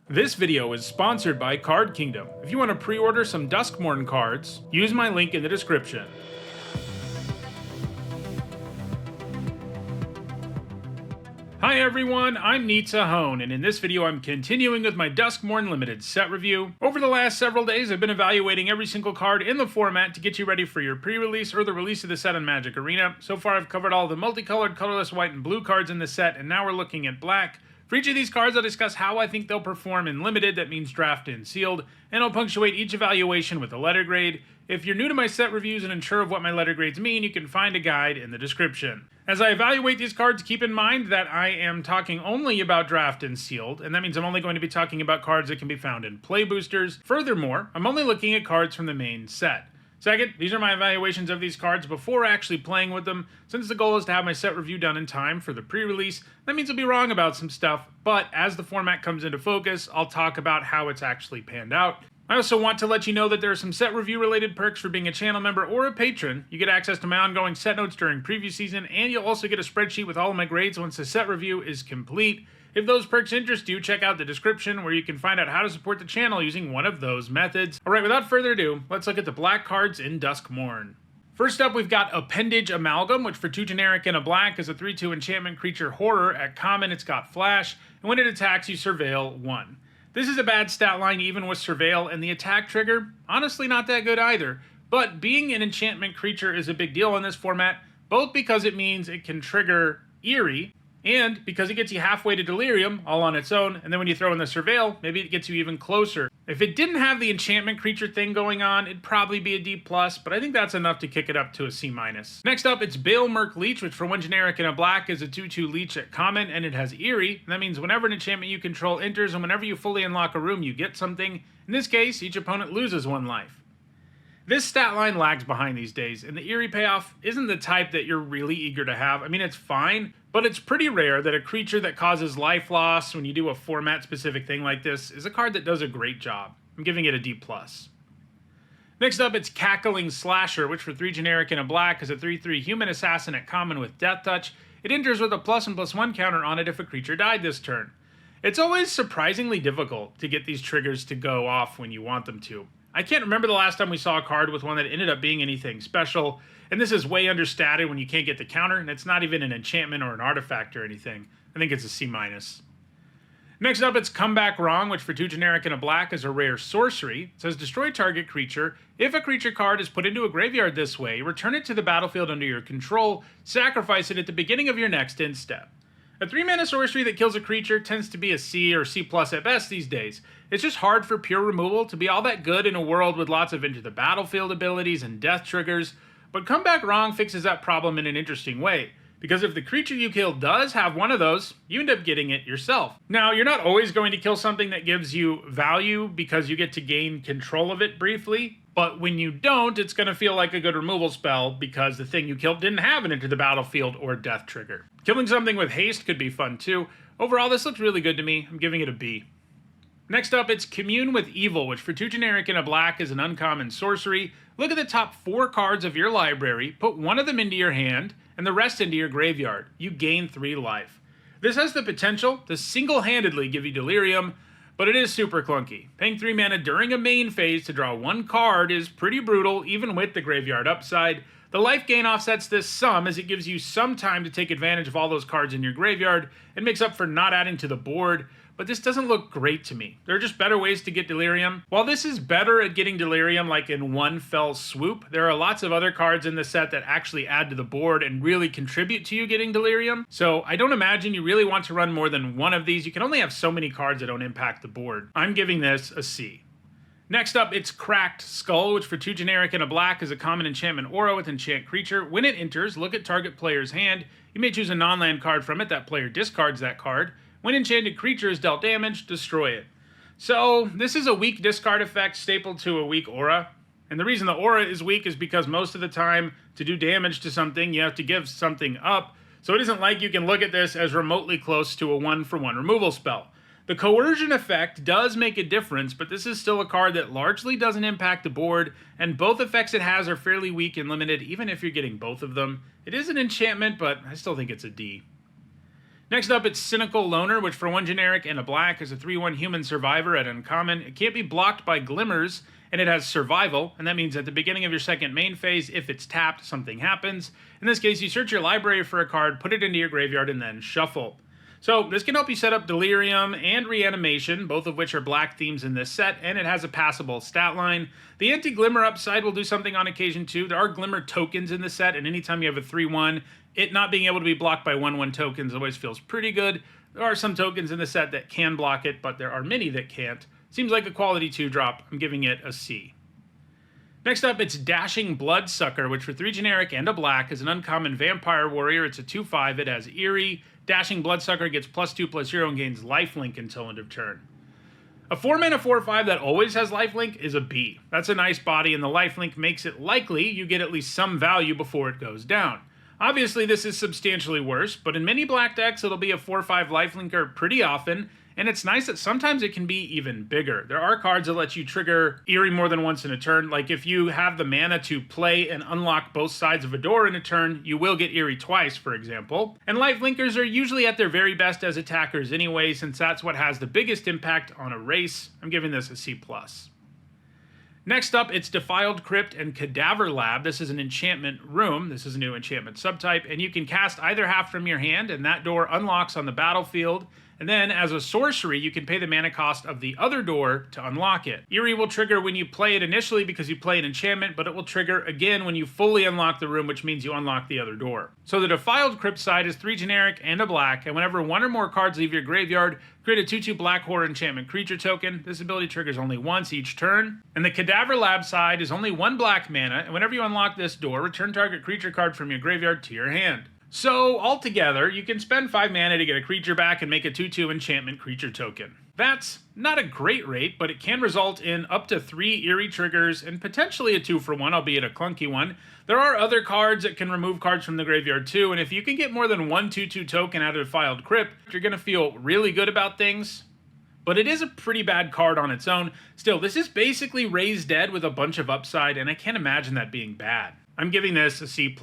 This video is sponsored by Card Kingdom. If you want to pre-order some Duskmourn cards, use my link in the description. Hi everyone, I'm Hone, and in this video I'm continuing with my Duskmourn Limited set review. Over the last several days I've been evaluating every single card in the format to get you ready for your pre-release or the release of the set on Magic Arena. So far I've covered all the multicolored, colorless white and blue cards in the set, and now we're looking at black. For each of these cards, I'll discuss how I think they'll perform in Limited, that means draft and sealed, and I'll punctuate each evaluation with a letter grade. If you're new to my set reviews and unsure of what my letter grades mean, you can find a guide in the description. As I evaluate these cards, keep in mind that I am talking only about draft and sealed, and that means I'm only going to be talking about cards that can be found in play boosters. Furthermore, I'm only looking at cards from the main set. Second, these are my evaluations of these cards before actually playing with them. Since the goal is to have my set review done in time for the pre-release, that means I'll be wrong about some stuff, but as the format comes into focus, I'll talk about how it's actually panned out. I also want to let you know that there are some set review related perks for being a channel member or a patron. You get access to my ongoing set notes during preview season, and you'll also get a spreadsheet with all of my grades once the set review is complete. If those perks interest you, check out the description where you can find out how to support the channel using one of those methods. Alright, without further ado, let's look at the black cards in Duskmourn. First up, we've got Appendage Amalgam, which for 2 generic and a black is a 3/2 enchantment creature horror. At common, it's got flash, and when it attacks, you surveil 1. This is a bad stat line even with surveil, and the attack trigger, honestly not that good either. But being an enchantment creature is a big deal in this format, both because it means it can trigger Eerie, and because it gets you halfway to Delirium, all on its own, and then when you throw in the Surveil, maybe it gets you even closer. If it didn't have the enchantment creature thing going on, it'd probably be a D+, but I think that's enough to kick it up to a C-. Next up, it's Balemerk Leech, which for 1 generic and a black is a 2/2 Leech at common, and it has Eerie. That means whenever an enchantment you control enters, and whenever you fully unlock a room, you get something. In this case, each opponent loses 1 life. This stat line lags behind these days, and the Eerie payoff isn't the type that you're really eager to have. I mean, it's fine, but it's pretty rare that a creature that causes life loss when you do a format-specific thing like this is a card that does a great job. I'm giving it a D+. Next up, it's Cackling Slasher, which for 3 generic and a black is a 3/3 human assassin at common with Death Touch. It enters with a +1/+1 counter on it if a creature died this turn. It's always surprisingly difficult to get these triggers to go off when you want them to. I can't remember the last time we saw a card with one that ended up being anything special, and this is way understated when you can't get the counter, and it's not even an enchantment or an artifact or anything. I think it's a C-. Next up, it's Come Back Wrong, which for 2 generic and a black is a rare sorcery. It says destroy target creature. If a creature card is put into a graveyard this way, return it to the battlefield under your control, sacrifice it at the beginning of your next end step. A 3-mana sorcery that kills a creature tends to be a C or C+ at best these days. It's just hard for pure removal to be all that good in a world with lots of Enter the Battlefield abilities and death triggers, but Come Back Wrong fixes that problem in an interesting way, because if the creature you kill does have one of those, you end up getting it yourself. Now, you're not always going to kill something that gives you value because you get to gain control of it briefly, but when you don't, it's going to feel like a good removal spell because the thing you killed didn't have an Enter the Battlefield or death trigger. Killing something with haste could be fun too. Overall, this looks really good to me. I'm giving it a B. Next up, it's Commune with Evil, which for 2 generic and a black is an uncommon sorcery. Look at the top 4 cards of your library, put 1 of them into your hand, and the rest into your graveyard. You gain 3 life. This has the potential to single-handedly give you Delirium, but it is super clunky. Paying 3 mana during a main phase to draw 1 card is pretty brutal, even with the graveyard upside. The life gain offsets this some, as it gives you some time to take advantage of all those cards in your graveyard and makes up for not adding to the board, but this doesn't look great to me. There are just better ways to get Delirium. While this is better at getting Delirium like in one fell swoop, there are lots of other cards in the set that actually add to the board and really contribute to you getting Delirium. So I don't imagine you really want to run more than 1 of these. You can only have so many cards that don't impact the board. I'm giving this a C. Next up, it's Cracked Skull, which for 2 generic and a black is a common enchantment aura with enchant creature. When it enters, look at target player's hand. You may choose a non-land card from it. That player discards that card. When enchanted creature is dealt damage, destroy it. So this is a weak discard effect stapled to a weak aura. And the reason the aura is weak is because most of the time to do damage to something, you have to give something up. So it isn't like you can look at this as remotely close to a 1-for-1 removal spell. The coercion effect does make a difference, but this is still a card that largely doesn't impact the board, and both effects it has are fairly weak and limited, even if you're getting both of them. It is an enchantment, but I still think it's a D. Next up, it's Cynical Loner, which for 1 generic and a black is a 3/1 human survivor at uncommon. It can't be blocked by glimmers, and it has survival, and that means at the beginning of your second main phase, if it's tapped, something happens. In this case, you search your library for a card, put it into your graveyard, and then shuffle. So this can help you set up Delirium and Reanimation, both of which are black themes in this set, and it has a passable stat line. The anti-Glimmer upside will do something on occasion too. There are Glimmer tokens in the set, and anytime you have a 3/1, it not being able to be blocked by 1/1 tokens always feels pretty good. There are some tokens in the set that can block it, but there are many that can't. Seems like a quality 2 drop. I'm giving it a C. Next up, it's Dashing Bloodsucker, which for 3 generic and a black is an uncommon vampire warrior. It's a 2/5. It has Eerie. Dashing Bloodsucker gets +2/+0 and gains lifelink until end of turn. A 4-mana 4/5 that always has lifelink is a B. That's a nice body, and the lifelink makes it likely you get at least some value before it goes down. Obviously, this is substantially worse, but in many black decks, it'll be a 4/5 lifelinker pretty often, and it's nice that sometimes it can be even bigger. There are cards that let you trigger Eerie more than once in a turn. Like if you have the mana to play and unlock both sides of a door in a turn, you will get Eerie twice, for example. And lifelinkers are usually at their very best as attackers anyway, since that's what has the biggest impact on a race. I'm giving this a C+. Next up, it's Defiled Crypt and Cadaver Lab. This is an enchantment room. This is a new enchantment subtype, and you can cast either half from your hand, and that door unlocks on the battlefield. And then, as a sorcery, you can pay the mana cost of the other door to unlock it. Eerie will trigger when you play it initially because you play an enchantment, but it will trigger again when you fully unlock the room, which means you unlock the other door. So the Defiled Crypt side is 3 generic and a black, and whenever 1 or more cards leave your graveyard, create a 2/2 black horror enchantment creature token. This ability triggers only once each turn. And the Cadaver Lab side is only 1 black mana, and whenever you unlock this door, return target creature card from your graveyard to your hand. So, altogether, you can spend 5 mana to get a creature back and make a 2/2 enchantment creature token. That's not a great rate, but it can result in up to 3 Eerie triggers and potentially a 2-for-1, albeit a clunky one. There are other cards that can remove cards from the graveyard too, and if you can get more than 1 2/2 token out of Defiled Crypt, you're going to feel really good about things. But it is a pretty bad card on its own. Still, this is basically Raise Dead with a bunch of upside, and I can't imagine that being bad. I'm giving this a C+.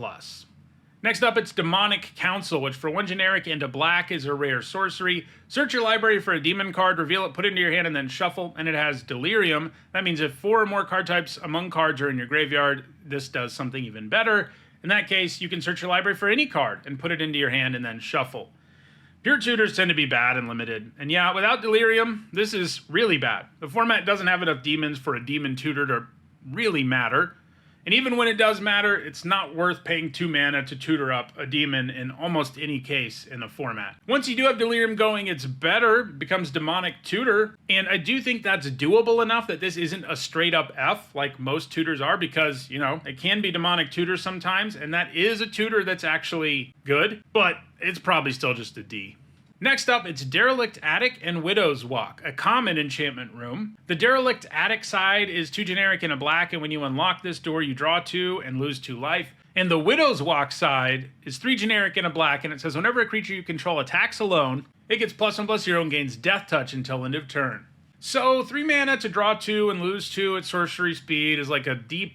Next up, it's Demonic Council, which for 1 generic and a black is a rare sorcery. Search your library for a demon card, reveal it, put it into your hand, and then shuffle, and it has Delirium. That means if 4 or more card types among cards are in your graveyard, this does something even better. In that case, you can search your library for any card and put it into your hand and then shuffle. Pure tutors tend to be bad and limited, and yeah, without Delirium, this is really bad. The format doesn't have enough demons for a demon tutor to really matter. And even when it does matter, it's not worth paying 2 mana to tutor up a demon in almost any case in the format. Once you do have Delirium going, it's better, it becomes Demonic Tutor, and I do think that's doable enough that this isn't a straight up F like most tutors are, because, you know, it can be Demonic Tutor sometimes, and that is a tutor that's actually good, but it's probably still just a D. Next up, it's Derelict Attic and Widow's Walk, a common enchantment room. The Derelict Attic side is 2 generic and a black, and when you unlock this door, you draw 2 and lose 2 life. And the Widow's Walk side is 3 generic and a black, and it says whenever a creature you control attacks alone, it gets +1/+0 and gains Death Touch until end of turn. So 3 mana to draw 2 and lose 2 at sorcery speed is like a D+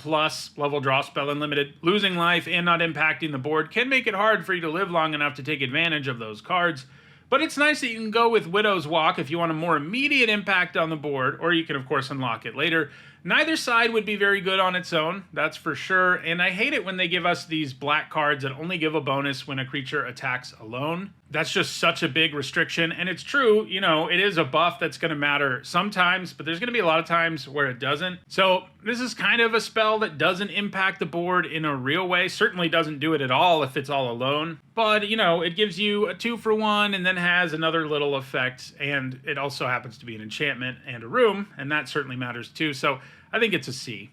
level draw spell unlimited. Losing life and not impacting the board can make it hard for you to live long enough to take advantage of those cards. But it's nice that you can go with Widow's Walk if you want a more immediate impact on the board, or you can of course unlock it later. Neither side would be very good on its own, that's for sure, and I hate it when they give us these black cards that only give a bonus when a creature attacks alone. That's just such a big restriction, and it's true, you know, it is a buff that's going to matter sometimes, but there's going to be a lot of times where it doesn't. So this is kind of a spell that doesn't impact the board in a real way, certainly doesn't do it at all if it's all alone, but, you know, it gives you a 2-for-1 and then has another little effect, and it also happens to be an enchantment and a room, and that certainly matters too, so I think it's a C.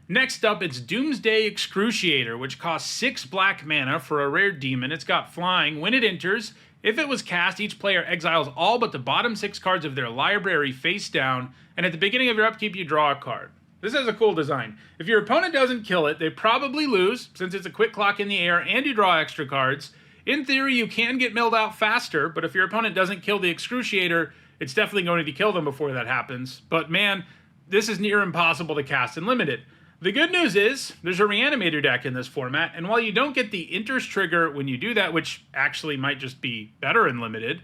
Next up, it's Doomsday Excruciator, which costs 6 black mana for a rare demon. It's got flying. When it enters, if it was cast, each player exiles all but the bottom 6 cards of their library face down, and at the beginning of your upkeep, you draw a card. This has a cool design. If your opponent doesn't kill it, they probably lose, since it's a quick clock in the air and you draw extra cards. In theory, you can get milled out faster, but if your opponent doesn't kill the Excruciator, it's definitely going to kill them before that happens. But man, this is near impossible to cast in Limited. The good news is, there's a Reanimator deck in this format, and while you don't get the Interest trigger when you do that, which actually might just be better in Limited,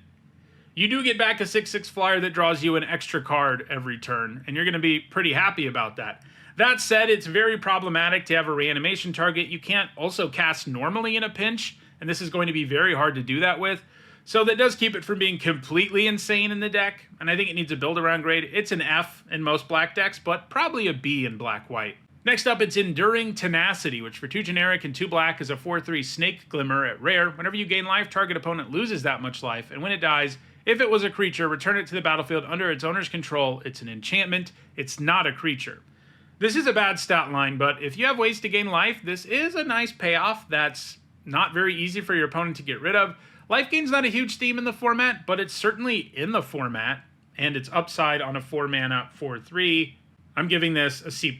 you do get back a 6/6 flyer that draws you an extra card every turn, and you're going to be pretty happy about that. That said, it's very problematic to have a reanimation target you can't also cast normally in a pinch, and this is going to be very hard to do that with. So that does keep it from being completely insane in the deck, and I think it needs a build-around grade. It's an F in most black decks, but probably a B in black-white. Next up, it's Enduring Tenacity, which for 2 generic and 2 black is a 4/3 Snake Glimmer at rare. Whenever you gain life, target opponent loses that much life, and when it dies, if it was a creature, return it to the battlefield under its owner's control. It's an enchantment. It's not a creature. This is a bad stat line, but if you have ways to gain life, this is a nice payoff that's not very easy for your opponent to get rid of. Life gain's not a huge theme in the format, but it's certainly in the format, and it's upside on a 4-mana 4/3. I'm giving this a C+.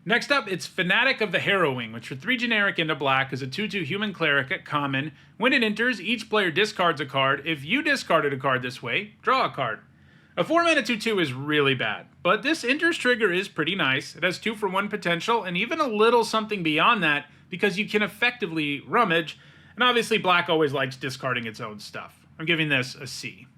Next up, it's Fanatic of the Harrowing, which for 3 generic into black is a 2/2 human cleric at common. When it enters, each player discards a card. If you discarded a card this way, draw a card. A 4-mana 2/2 is really bad, but this enters trigger is pretty nice. It has 2-for-1 potential, and even a little something beyond that, because you can effectively rummage, and obviously black always likes discarding its own stuff. I'm giving this a C.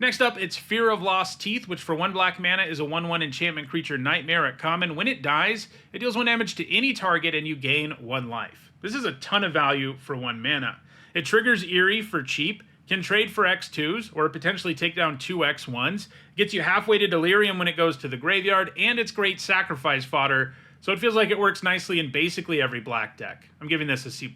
Next up, it's Fear of Lost Teeth, which for 1 black mana is a 1/1 enchantment creature Nightmare at common. When it dies, it deals 1 damage to any target and you gain 1 life. This is a ton of value for 1 mana. It triggers Eerie for cheap, can trade for X2s, or potentially take down 2 X1s, gets you halfway to Delirium when it goes to the graveyard, and it's great sacrifice fodder, so it feels like it works nicely in basically every black deck. I'm giving this a C+.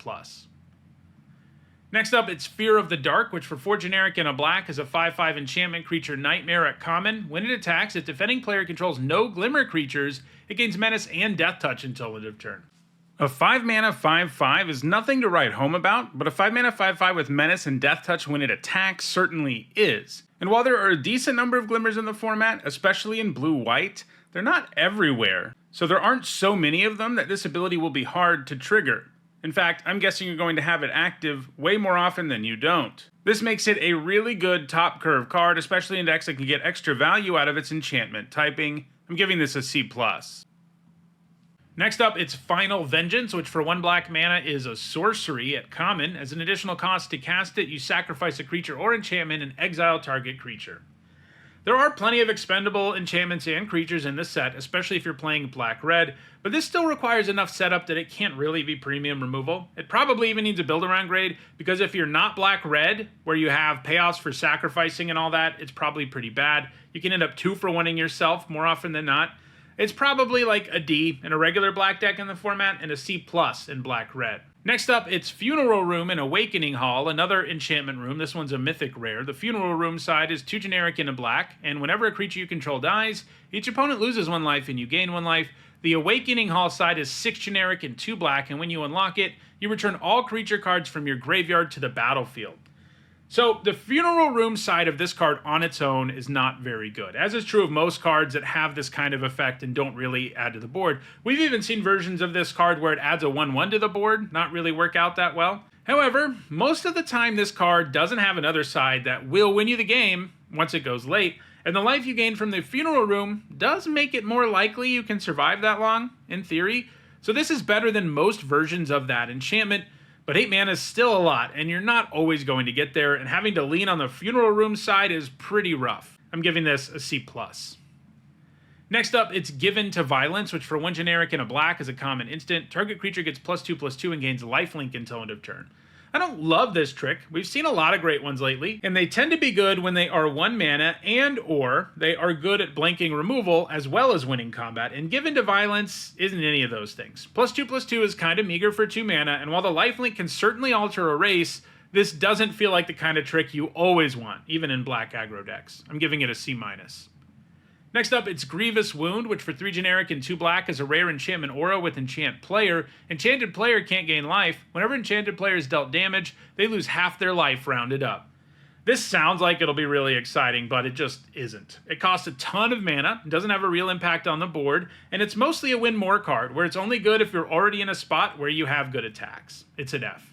Next up, it's Fear of the Dark, which for 4 generic and a black is a 5/5 enchantment creature Nightmare at common. When it attacks, if defending player controls no Glimmer creatures, it gains Menace and Death Touch until end of turn. A 5-mana 5/5 is nothing to write home about, but a 5-mana 5/5 with Menace and Death Touch when it attacks certainly is. And while there are a decent number of Glimmers in the format, especially in blue-white, they're not everywhere. So there aren't so many of them that this ability will be hard to trigger. In fact, I'm guessing you're going to have it active way more often than you don't. This makes it a really good top curve card, especially in decks that can get extra value out of its enchantment typing. I'm giving this a C+. Next up, it's Final Vengeance, which for 1 black mana is a sorcery at common. As an additional cost to cast it, you sacrifice a creature or enchantment and exile target creature. There are plenty of expendable enchantments and creatures in this set, especially if you're playing black-red, but this still requires enough setup that it can't really be premium removal. It probably even needs a build-around grade, because if you're not black-red, where you have payoffs for sacrificing and all that, it's probably pretty bad. You can end up 2-for-1ing yourself more often than not. It's probably like a D in a regular black deck in the format, and a C+ in black-red. Next up, it's Funeral Room in Awakening Hall, another enchantment room. This one's a mythic rare. The Funeral Room side is 2 generic and a black, and whenever a creature you control dies, each opponent loses 1 life and you gain 1 life. The Awakening Hall side is 6 generic and 2 black, and when you unlock it, you return all creature cards from your graveyard to the battlefield. So the Funeral Room side of this card on its own is not very good, as is true of most cards that have this kind of effect and don't really add to the board. We've even seen versions of this card where it adds a 1/1 to the board, not really work out that well. However, most of the time this card doesn't have another side that will win you the game once it goes late, and the life you gain from the Funeral Room does make it more likely you can survive that long, in theory. So this is better than most versions of that enchantment, but 8 mana is still a lot, and you're not always going to get there, and having to lean on the Funeral Room side is pretty rough. I'm giving this a C+. Next up, it's Given to Violence, which for 1 generic and a black is a common instant. Target creature gets +2/+2 and gains lifelink until end of turn. I don't love this trick. We've seen a lot of great ones lately, and they tend to be good when they are 1 mana and or they are good at blanking removal as well as winning combat, and Given to Violence isn't any of those things. +2/+2 is kind of meager for 2 mana, and while the lifelink can certainly alter a race, this doesn't feel like the kind of trick you always want, even in black aggro decks. I'm giving it a C-. Next up, it's Grievous Wound, which for 3 generic and 2 black is a rare enchantment aura with Enchant Player. Enchanted player can't gain life. Whenever enchanted player is dealt damage, they lose half their life rounded up. This sounds like it'll be really exciting, but it just isn't. It costs a ton of mana, doesn't have a real impact on the board, and it's mostly a win more card, where it's only good if you're already in a spot where you have good attacks. It's an F.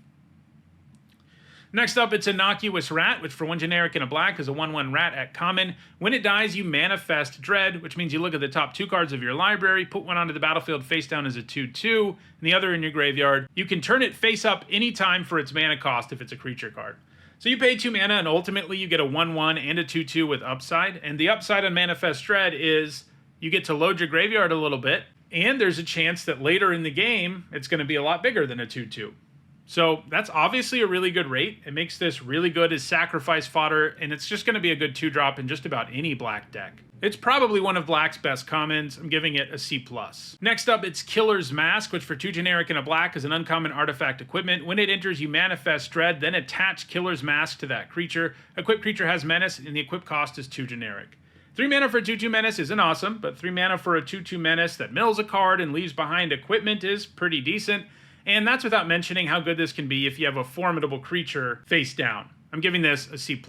Next up, it's Innocuous Rat, which for 1 generic and a black is a 1/1 rat at common. When it dies, you manifest Dread, which means you look at the top 2 cards of your library, put one onto the battlefield face down as a 2/2, and the other in your graveyard. You can turn it face up anytime for its mana cost if it's a creature card. So you pay 2 mana, and ultimately you get a 1/1 and a 2/2 with upside. And the upside on Manifest Dread is you get to load your graveyard a little bit, and there's a chance that later in the game, it's going to be a lot bigger than a 2/2. So that's obviously a really good rate. It makes this really good as sacrifice fodder, and it's just going to be a good 2-drop in just about any black deck. It's probably one of black's best commons. I'm giving it a C+. Next up, it's Killer's Mask, which for 2 generic and a black is an uncommon artifact equipment. When it enters, you manifest Dread, then attach Killer's Mask to that creature. Equipped creature has Menace, and the equip cost is 2 generic. 3 mana for a 2/2 Menace isn't awesome, but 3 mana for a 2/2 Menace that mills a card and leaves behind equipment is pretty decent. And that's without mentioning how good this can be if you have a formidable creature face down. I'm giving this a C+.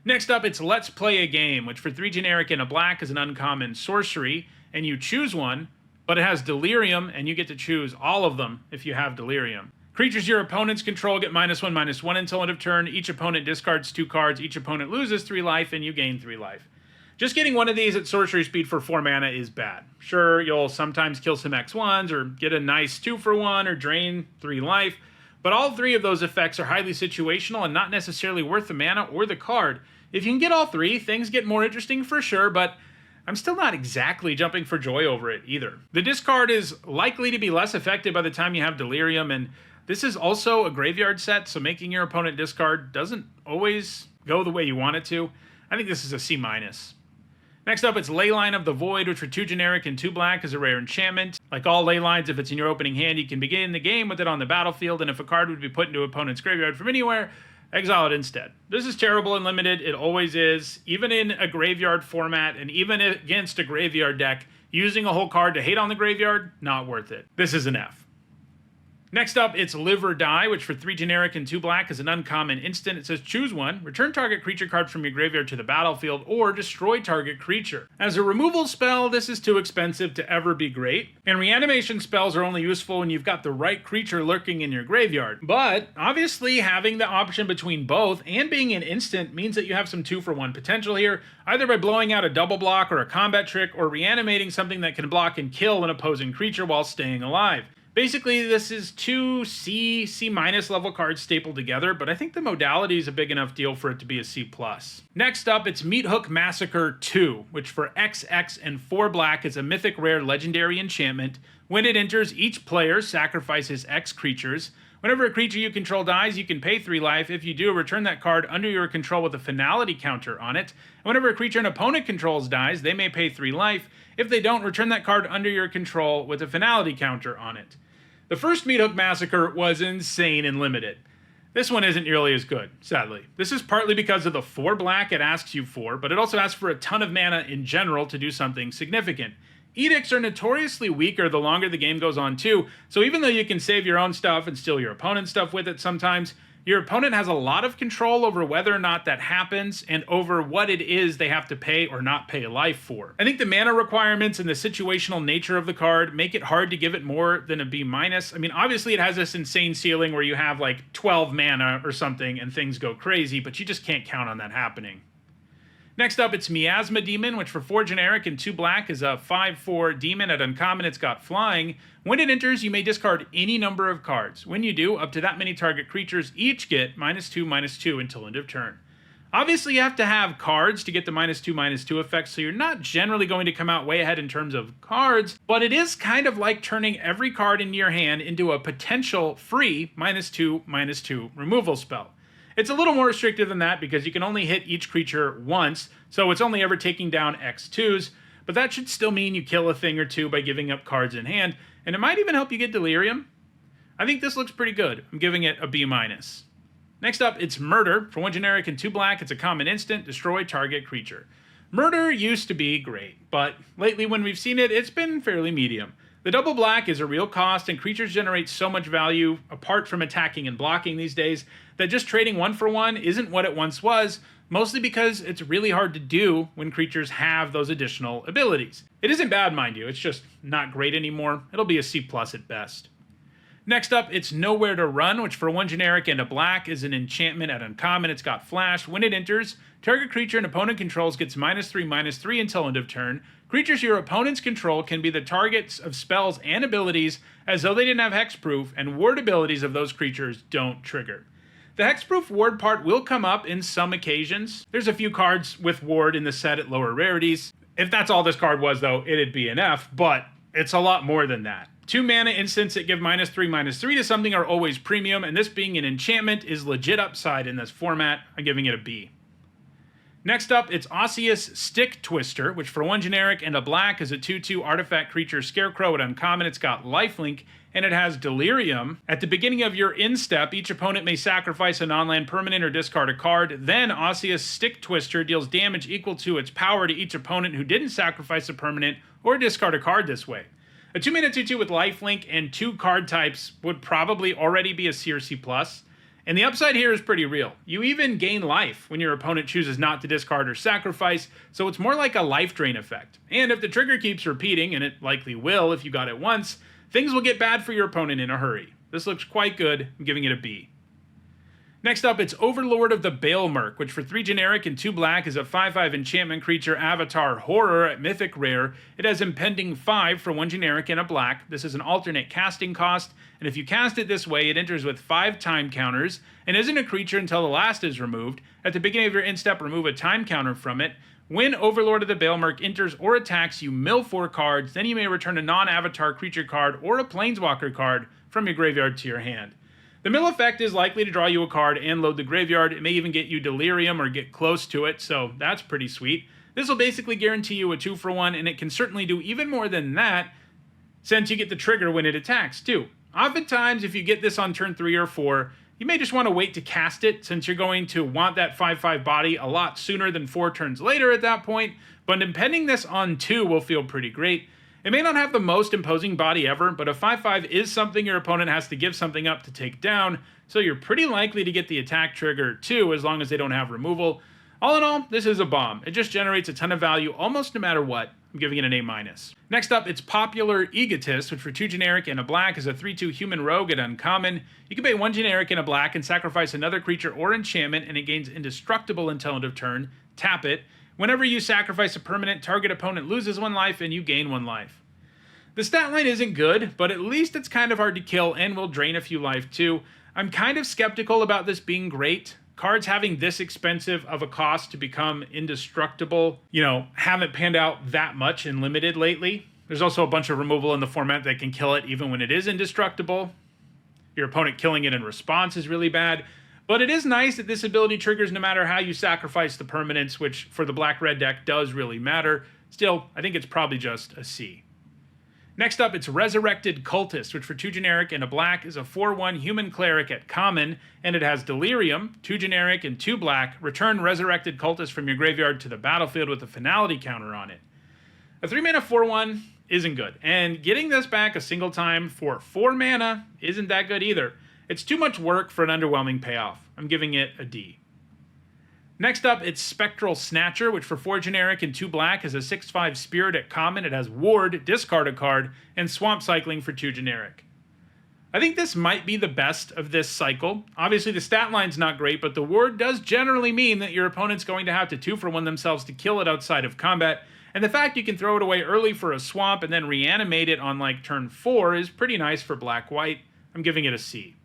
Next up, it's Let's Play a Game, which for 3 generic and a black is an uncommon sorcery, and you choose one, but it has Delirium, and you get to choose all of them if you have Delirium. Creatures your opponents control get -1/-1 until end of turn. Each opponent discards 2 cards, each opponent loses 3 life, and you gain 3 life. Just getting one of these at sorcery speed for 4 mana is bad. Sure, you'll sometimes kill some X1s or get a nice 2-for-1 or drain 3 life, but all 3 of those effects are highly situational and not necessarily worth the mana or the card. If you can get all 3, things get more interesting for sure, but I'm still not exactly jumping for joy over it either. The discard is likely to be less effective by the time you have Delirium, and this is also a graveyard set, so making your opponent discard doesn't always go the way you want it to. I think this is a C-. Next up, it's Leyline of the Void, which for 2 generic and 2 black is a rare enchantment. Like all Leylines, if it's in your opening hand, you can begin the game with it on the battlefield, and if a card would be put into an opponent's graveyard from anywhere, exile it instead. This is terrible and limited. It always is. Even in a graveyard format, and even against a graveyard deck, using a whole card to hate on the graveyard, not worth it. This is an F. Next up, it's Live or Die, which for 3 generic and 2 black is an uncommon instant. It says choose one, return target creature card from your graveyard to the battlefield, or destroy target creature. As a removal spell, this is too expensive to ever be great, and reanimation spells are only useful when you've got the right creature lurking in your graveyard. But obviously, having the option between both and being an instant means that you have some 2-for-1 potential here, either by blowing out a double block or a combat trick, or reanimating something that can block and kill an opposing creature while staying alive. Basically, this is 2 C, C- level cards stapled together, but I think the modality is a big enough deal for it to be a C+. Next up, it's Meathook Massacre 2, which for XX and 4 black is a mythic rare legendary enchantment. When it enters, each player sacrifices X creatures. Whenever a creature you control dies, you can pay 3 life. If you do, return that card under your control with a finality counter on it. And whenever a creature an opponent controls dies, they may pay 3 life. If they don't, return that card under your control with a finality counter on it. The first Meathook Massacre was insane and limited. This one isn't nearly as good, sadly. This is partly because of the 4 black it asks you for, but it also asks for a ton of mana in general to do something significant. Edicts are notoriously weaker the longer the game goes on too, so even though you can save your own stuff and steal your opponent's stuff with it sometimes, your opponent has a lot of control over whether or not that happens and over what it is they have to pay or not pay life for. I think the mana requirements and the situational nature of the card make it hard to give it more than a B-. I mean, obviously it has this insane ceiling where you have like 12 mana or something and things go crazy, but you just can't count on that happening. Next up, it's Miasma Demon, which for 4 generic and 2 black is a 5/4 demon. At uncommon, it's got flying. When it enters, you may discard any number of cards. When you do, up to that many target creatures each get -2/-2 until end of turn. Obviously, you have to have cards to get the -2/-2 effect, so you're not generally going to come out way ahead in terms of cards, but it is kind of like turning every card in your hand into a potential free -2/-2 removal spell. It's a little more restrictive than that because you can only hit each creature once, so it's only ever taking down X2s, but that should still mean you kill a thing or two by giving up cards in hand, and it might even help you get Delirium. I think this looks pretty good. I'm giving it a B-. Next up, it's Murder. For 1 generic and 2 black, it's a common instant, destroy target creature. Murder used to be great, but lately when we've seen it, it's been fairly medium. The double black is a real cost, and creatures generate so much value, apart from attacking and blocking these days, that just trading 1-for-1 isn't what it once was, mostly because it's really hard to do when creatures have those additional abilities. It isn't bad, mind you, it's just not great anymore. It'll be a C+ at best. Next up, it's Nowhere to Run, which for 1 generic and a black is an enchantment at uncommon. It's got flash. When it enters, target creature an opponent controls gets -3/-3 until end of turn. Creatures your opponents control can be the targets of spells and abilities as though they didn't have hexproof, and ward abilities of those creatures don't trigger. The hexproof ward part will come up in some occasions. There's a few cards with ward in the set at lower rarities. If that's all this card was, though, it'd be an F, but it's a lot more than that. 2 mana instants that give -3/-3 to something are always premium, and this being an enchantment is legit upside in this format. I'm giving it a B. Next up, it's Osseous Stick Twister, which for 1 generic and a black is a 2/2 artifact creature scarecrow at uncommon. It's got lifelink, and it has Delirium. At the beginning of your instep, each opponent may sacrifice a non-land permanent or discard a card. Then Osseous Stick Twister deals damage equal to its power to each opponent who didn't sacrifice a permanent or discard a card this way. A 2-mana 2/2 with lifelink and 2 card types would probably already be a CRC+, and the upside here is pretty real. You even gain life when your opponent chooses not to discard or sacrifice, so it's more like a life drain effect. And if the trigger keeps repeating, and it likely will if you got it once, things will get bad for your opponent in a hurry. This looks quite good. I'm giving it a B. Next up, it's Overlord of the Balemerc, which for 3 generic and 2 black is a 5/5 enchantment creature avatar horror at Mythic Rare. It has Impending 5 for 1 generic and a black. This is an alternate casting cost, and if you cast it this way, it enters with 5 time counters and isn't a creature until the last is removed. At the beginning of your instep, remove a time counter from it. When Overlord of the Balemerc enters or attacks, you mill 4 cards, then you may return a non-avatar creature card or a planeswalker card from your graveyard to your hand. The mill effect is likely to draw you a card and load the graveyard. It may even get you Delirium or get close to it, so that's pretty sweet. This will basically guarantee you a 2-for-1, and it can certainly do even more than that since you get the trigger when it attacks, too. Oftentimes, if you get this on turn 3 or 4, you may just want to wait to cast it since you're going to want that 5/5 body a lot sooner than 4 turns later at that point, but impending this on 2 will feel pretty great. It may not have the most imposing body ever, but a 5/5 is something your opponent has to give something up to take down, so you're pretty likely to get the attack trigger too, as long as they don't have removal. All in all, this is a bomb. It just generates a ton of value almost no matter what. I'm giving it an A-. Next up, it's Popular Egotist, which for 2 generic and a black is a 3/2 human rogue at uncommon. You can pay 1 generic and a black and sacrifice another creature or enchantment, and it gains indestructible until end of turn. Tap it. Whenever you sacrifice a permanent, target opponent loses 1 life and you gain 1 life. The stat line isn't good, but at least it's kind of hard to kill and will drain a few life too. I'm kind of skeptical about this being great. Cards having this expensive of a cost to become indestructible, haven't panned out that much in Limited lately. There's also a bunch of removal in the format that can kill it even when it is indestructible. Your opponent killing it in response is really bad. But it is nice that this ability triggers no matter how you sacrifice the permanents, which for the black-red deck does really matter. Still, I think it's probably just a C. Next up, it's Resurrected Cultist, which for 2 generic and a black is a 4/1 human cleric at common, and it has Delirium, 2 generic and 2 black. Return Resurrected Cultist from your graveyard to the battlefield with a finality counter on it. A 3-mana 4/1 isn't good, and getting this back a single time for 4 mana isn't that good either. It's too much work for an underwhelming payoff. I'm giving it a D. Next up, it's Spectral Snatcher, which for 4 generic and 2 black is a 6/5 spirit at common. It has Ward, discard a card, and Swamp Cycling for 2 generic. I think this might be the best of this cycle. Obviously, the stat line's not great, but the Ward does generally mean that your opponent's going to have to 2-for-1 themselves to kill it outside of combat, and the fact you can throw it away early for a swamp and then reanimate it on turn 4 is pretty nice for black-white. I'm giving it a C.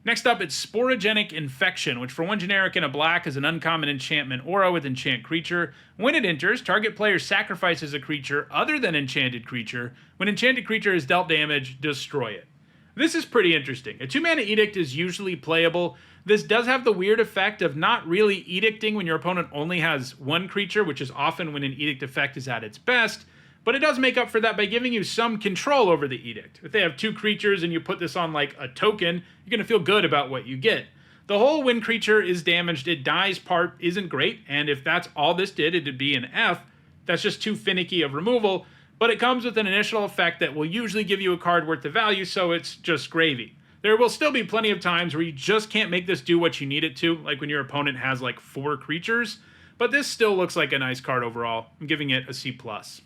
Next up, it's Sporogenic Infection, which for 1 generic and a black is an uncommon enchantment aura with enchant creature. When it enters, target player sacrifices a creature other than enchanted creature. When enchanted creature is dealt damage, destroy it. This is pretty interesting. A 2-mana Edict is usually playable. This does have the weird effect of not really edicting when your opponent only has 1 creature, which is often when an edict effect is at its best. But it does make up for that by giving you some control over the edict. If they have 2 creatures and you put this on a token, you're going to feel good about what you get. The whole when creature is damaged, it dies part isn't great, and if that's all this did, it'd be an F. That's just too finicky of removal, but it comes with an initial effect that will usually give you a card worth of value, so it's just gravy. There will still be plenty of times where you just can't make this do what you need it to, like when your opponent has 4 creatures. but this still looks like a nice card overall. I'm giving it a C+.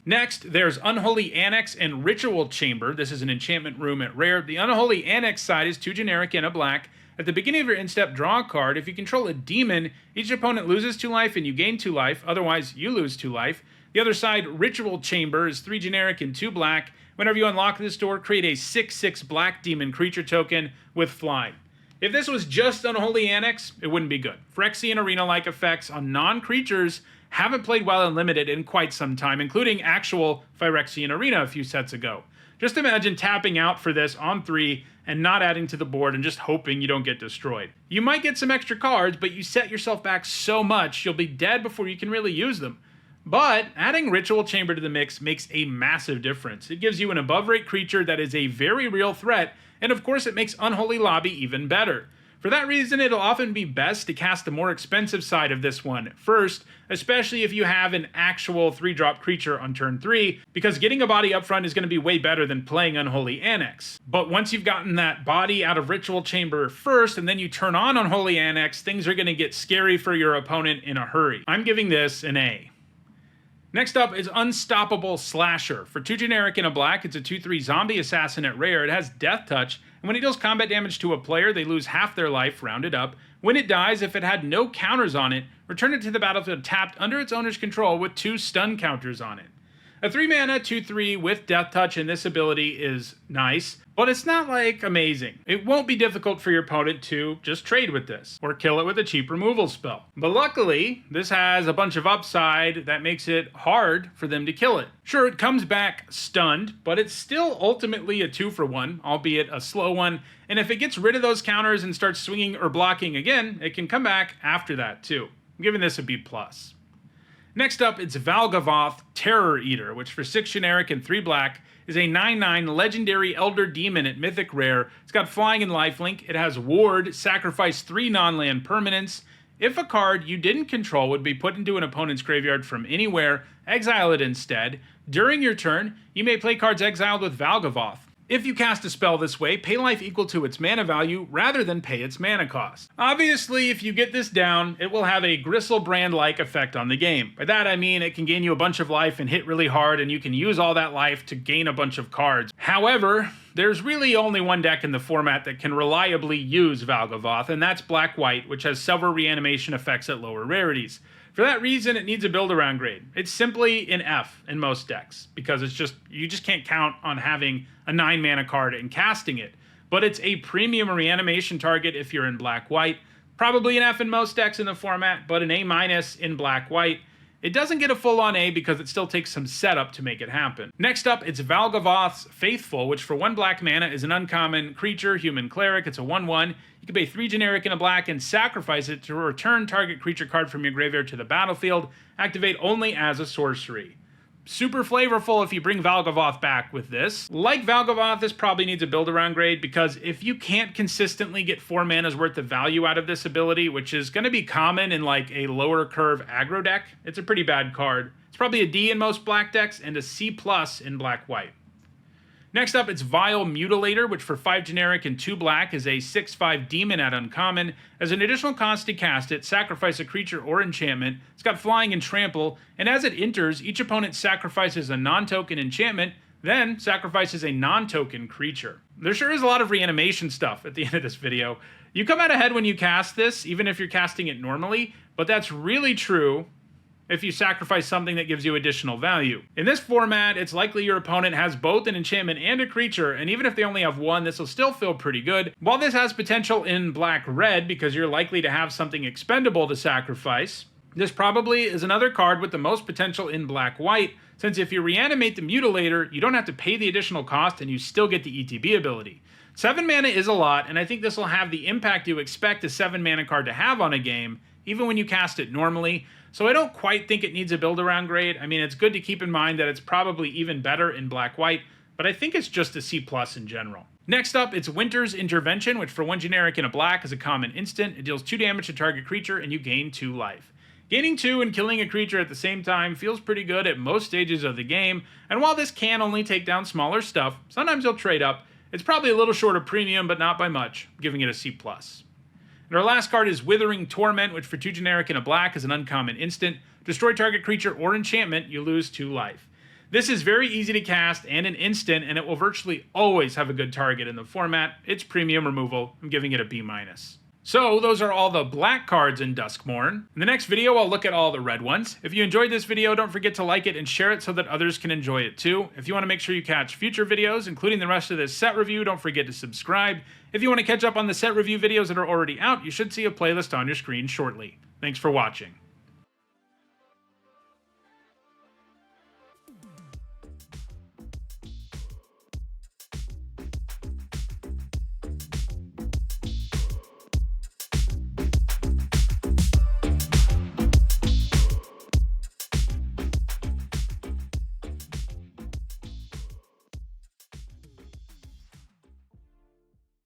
Next, there's Unholy Annex and Ritual Chamber. This is an enchantment room at rare. The Unholy Annex side is 2 generic and a black. At the beginning of your end-step, draw a card. If you control a demon, each opponent loses 2 life and you gain 2 life. Otherwise, you lose 2 life. The other side, Ritual Chamber, is 3 generic and 2 black. Whenever you unlock this door, create a 6/6 black demon creature token with flying. If this was just Unholy Annex, it wouldn't be good. Phyrexian Arena-like effects on non-creatures haven't played well in Limited in quite some time, including actual Phyrexian Arena a few sets ago. Just imagine tapping out for this on 3 and not adding to the board and just hoping you don't get destroyed. You might get some extra cards, but you set yourself back so much you'll be dead before you can really use them. But adding Ritual Chamber to the mix makes a massive difference. It gives you an above-rate creature that is a very real threat, and of course it makes Unholy Lobby even better. For that reason, it'll often be best to cast the more expensive side of this one first, especially if you have an actual 3-drop creature on turn 3, because getting a body up front is going to be way better than playing Unholy Annex. But once you've gotten that body out of Ritual Chamber first, and then you turn on Unholy Annex, things are going to get scary for your opponent in a hurry. I'm giving this an A. Next up is Unstoppable Slasher. For 2 generic and a black, it's a 2/3 zombie assassin at rare. It has Death Touch, and when it deals combat damage to a player, they lose half their life, rounded up. When it dies, if it had no counters on it, return it to the battlefield tapped under its owner's control with 2 stun counters on it. A 3-mana 2/3 with Death Touch and this ability is nice, but it's not like amazing. It won't be difficult for your opponent to just trade with this, or kill it with a cheap removal spell. But luckily, this has a bunch of upside that makes it hard for them to kill it. Sure, it comes back stunned, but it's still ultimately a 2-for-1, albeit a slow one, and if it gets rid of those counters and starts swinging or blocking again, it can come back after that too. I'm giving this a B+. Next up, it's Valgavoth Terror Eater, which for 6 generic and 3 black is a 9/9 legendary Elder Demon at Mythic Rare. It's got flying and lifelink. It has Ward, sacrifice 3 non-land permanents. If a card you didn't control would be put into an opponent's graveyard from anywhere, exile it instead. During your turn, you may play cards exiled with Valgavoth. If you cast a spell this way, pay life equal to its mana value rather than pay its mana cost. Obviously, if you get this down, it will have a Gristlebrand-like effect on the game. By that I mean it can gain you a bunch of life and hit really hard, and you can use all that life to gain a bunch of cards. However, there's really only one deck in the format that can reliably use Valgavoth, and that's Black-White, which has several reanimation effects at lower rarities. For that reason, it needs a build-around grade. It's simply an F in most decks, because you just can't count on having a 9-mana card and casting it. But it's a premium reanimation target if you're in Black-White. Probably an F in most decks in the format, but an A- in Black-White. It doesn't get a full-on A because it still takes some setup to make it happen. Next up, it's Valgavoth's Faithful, which for 1 black mana is an uncommon creature, human cleric. It's a 1/1. You can pay 3 generic and a black and sacrifice it to return target creature card from your graveyard to the battlefield. Activate only as a sorcery. Super flavorful if you bring Valgavoth back with this. Like Valgavoth, this probably needs a build-around grade, because if you can't consistently get 4 mana's worth of value out of this ability, which is going to be common in like a lower curve aggro deck, it's a pretty bad card. It's probably a D in most black decks and a C+ in Black-White. Next up, it's Vile Mutilator, which for 5 generic and 2 black is a 6/5 demon at uncommon. As an additional cost to cast it, sacrifice a creature or enchantment. It's got flying and trample, and as it enters, each opponent sacrifices a non-token enchantment, then sacrifices a non-token creature. There sure is a lot of reanimation stuff at the end of this video. You come out ahead when you cast this, even if you're casting it normally, but that's really true if you sacrifice something that gives you additional value. In this format, it's likely your opponent has both an enchantment and a creature, and even if they only have one, this will still feel pretty good. While this has potential in Black-Red, because you're likely to have something expendable to sacrifice, this probably is another card with the most potential in Black-White, since if you reanimate the Mutilator, you don't have to pay the additional cost and you still get the ETB ability. 7 mana is a lot, and I think this will have the impact you expect a 7 mana card to have on a game, even when you cast it normally. So I don't quite think it needs a build-around grade. I mean, it's good to keep in mind that it's probably even better in Black-White, but I think it's just a C+ in general. Next up, it's Winter's Intervention, which for 1 generic and a black is a common instant. It deals 2 damage to target creature, and you gain 2 life. Gaining 2 and killing a creature at the same time feels pretty good at most stages of the game, and while this can only take down smaller stuff, sometimes you'll trade up. It's probably a little short of premium, but not by much, giving it a C+. And our last card is Withering Torment, which for 2 generic and a black is an uncommon instant. Destroy target creature or enchantment, you lose 2 life. This is very easy to cast and an instant, and it will virtually always have a good target in the format. It's premium removal. I'm giving it a B-. So those are all the black cards in Duskmourn. In the next video, I'll look at all the red ones. If you enjoyed this video, don't forget to like it and share it so that others can enjoy it too. If you want to make sure you catch future videos, including the rest of this set review, don't forget to subscribe. If you want to catch up on the set review videos that are already out, you should see a playlist on your screen shortly. Thanks for watching.